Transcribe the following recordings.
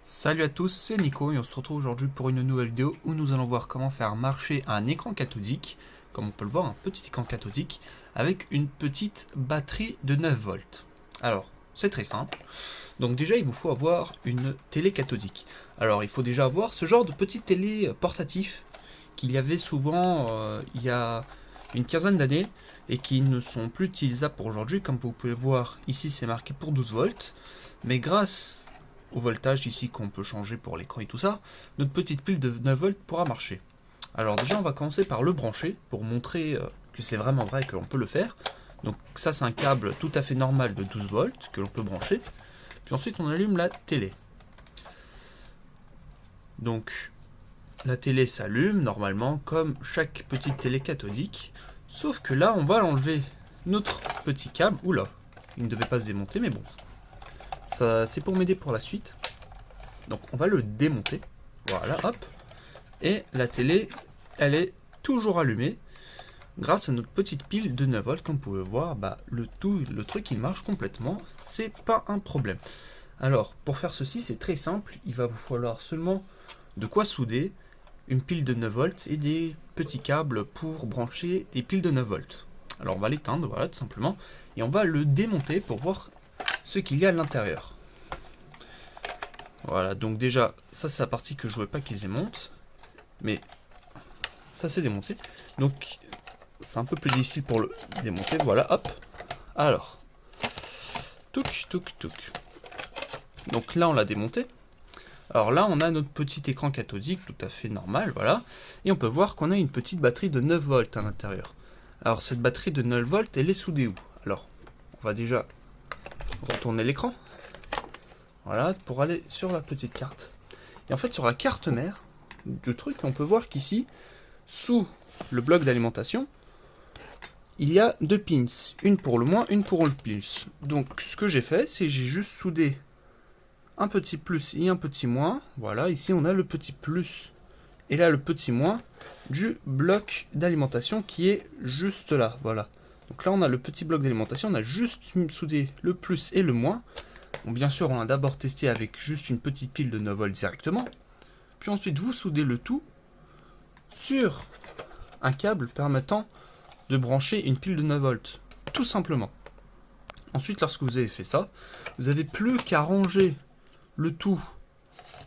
Salut à tous, c'est Nico et on se retrouve aujourd'hui pour une nouvelle vidéo où nous allons voir comment faire marcher un écran cathodique, comme on peut le voir, un petit écran cathodique, avec une petite batterie de 9 volts. Alors, c'est très simple. Donc déjà, il vous faut avoir une télé cathodique. Alors, il faut déjà avoir ce genre de petit télé portatif qu'il y avait souvent il y a une quinzaine d'années et qui ne sont plus utilisables pour aujourd'hui. Comme vous pouvez le voir, ici c'est marqué pour 12 volts. Mais grâce au voltage ici qu'on peut changer pour l'écran et tout ça, notre petite pile de 9 volts pourra marcher. Alors déjà on va commencer par le brancher pour montrer que c'est vraiment vrai que l'on peut le faire. Donc ça c'est un câble tout à fait normal de 12 volts que l'on peut brancher. Puis ensuite on allume la télé. Donc la télé s'allume normalement comme chaque petite télé cathodique. Sauf que là on va enlever notre petit câble. Oula, il ne devait pas se démonter mais bon. Ça c'est pour m'aider pour la suite. Donc on va le démonter. Voilà, hop. Et la télé, elle est toujours allumée grâce à notre petite pile de 9 volts. Comme vous pouvez voir, le truc il marche complètement. C'est pas un problème. Alors pour faire ceci, c'est très simple. Il va vous falloir seulement de quoi souder une pile de 9 volts et des petits câbles pour brancher des piles de 9 volts. Alors on va l'éteindre, voilà, tout simplement. Et on va le démonter pour voir ce qu'il y a à l'intérieur. Voilà, donc déjà, ça c'est la partie que je ne voulais pas qu'ils démontent. Mais ça c'est démonté. Donc c'est un peu plus difficile pour le démonter. Voilà, hop. Alors, touc, touc, touc. Donc là on l'a démonté. Alors là on a notre petit écran cathodique tout à fait normal, voilà. Et on peut voir qu'on a une petite batterie de 9 volts à l'intérieur. Alors cette batterie de 9 volts, elle est soudée où? Alors, on va déjà retourner l'écran. Voilà, pour aller sur la petite carte. Et en fait, sur la carte mère du truc, on peut voir qu'ici, sous le bloc d'alimentation, il y a deux pins. Une pour le moins, une pour le plus. Donc, ce que j'ai fait, c'est j'ai juste soudé un petit plus et un petit moins. Voilà, ici, on a le petit plus et là, le petit moins du bloc d'alimentation qui est juste là. Voilà. Donc là, on a le petit bloc d'alimentation. On a juste soudé le plus et le moins. Bon, bien sûr, on a d'abord testé avec juste une petite pile de 9 volts directement. Puis ensuite, vous soudez le tout sur un câble permettant de brancher une pile de 9 volts. Tout simplement. Ensuite, lorsque vous avez fait ça, vous n'avez plus qu'à ranger le tout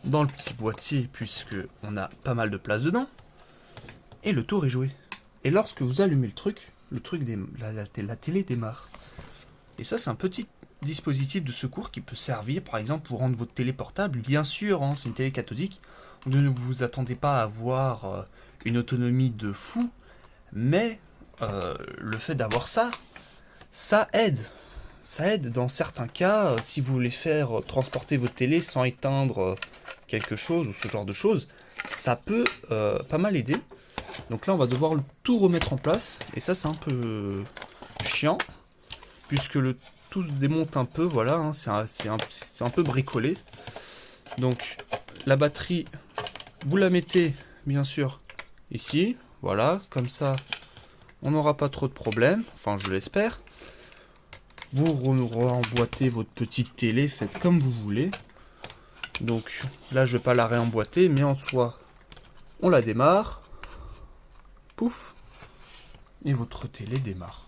dans le petit boîtier, puisque on a pas mal de place dedans. Et le tour est joué. Et lorsque vous allumez la télé démarre. Et ça, c'est un petit dispositif de secours qui peut servir par exemple pour rendre votre télé portable. Bien sûr, hein, c'est une télé cathodique. Ne vous attendez pas à avoir une autonomie de fou, mais le fait d'avoir ça, ça aide. Ça aide dans certains cas, si vous voulez faire transporter votre télé sans éteindre quelque chose ou ce genre de choses, ça peut pas mal aider. Donc là, on va devoir tout remettre en place, et ça, c'est un peu chiant, puisque le tout se démonte un peu, voilà, hein, c'est un peu bricolé. Donc la batterie, vous la mettez bien sûr ici, voilà, comme ça on n'aura pas trop de problèmes, enfin je l'espère. Vous remboîtez votre petite télé, faites comme vous voulez. Donc là je vais pas la réemboîter, mais en soi on la démarre, pouf, et votre télé démarre.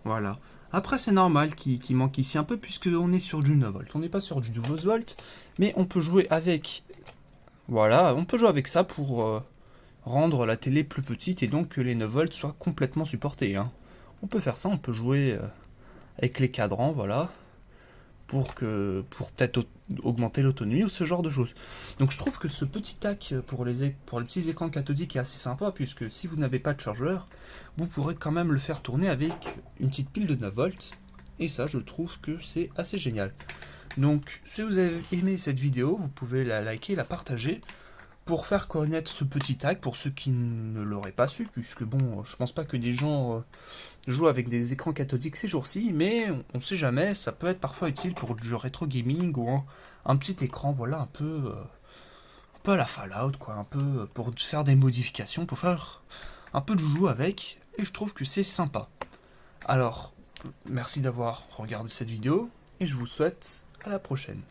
Voilà. Après, c'est normal qu'il manque ici un peu, puisqu'on est sur du 9 volts. On n'est pas sur du 12 volts, mais on peut jouer avec... Voilà, on peut jouer avec ça pour rendre la télé plus petite et donc que les 9 volts soient complètement supportés. Hein. On peut faire ça, on peut jouer avec les cadrans, voilà, pour peut-être augmenter l'autonomie ou ce genre de choses. Donc je trouve que ce petit hack pour les petits écrans cathodiques est assez sympa, puisque si vous n'avez pas de chargeur, vous pourrez quand même le faire tourner avec une petite pile de 9 volts, et ça je trouve que c'est assez génial. Donc si vous avez aimé cette vidéo, vous pouvez la liker, la partager, pour faire connaître ce petit hack pour ceux qui ne l'auraient pas su, puisque bon, je pense pas que des gens jouent avec des écrans cathodiques ces jours-ci, mais on sait jamais, ça peut être parfois utile pour du rétro gaming ou un petit écran, voilà, un peu à la Fallout, quoi, un peu pour faire des modifications, pour faire un peu de joujou avec, et je trouve que c'est sympa. Alors, merci d'avoir regardé cette vidéo, et je vous souhaite à la prochaine.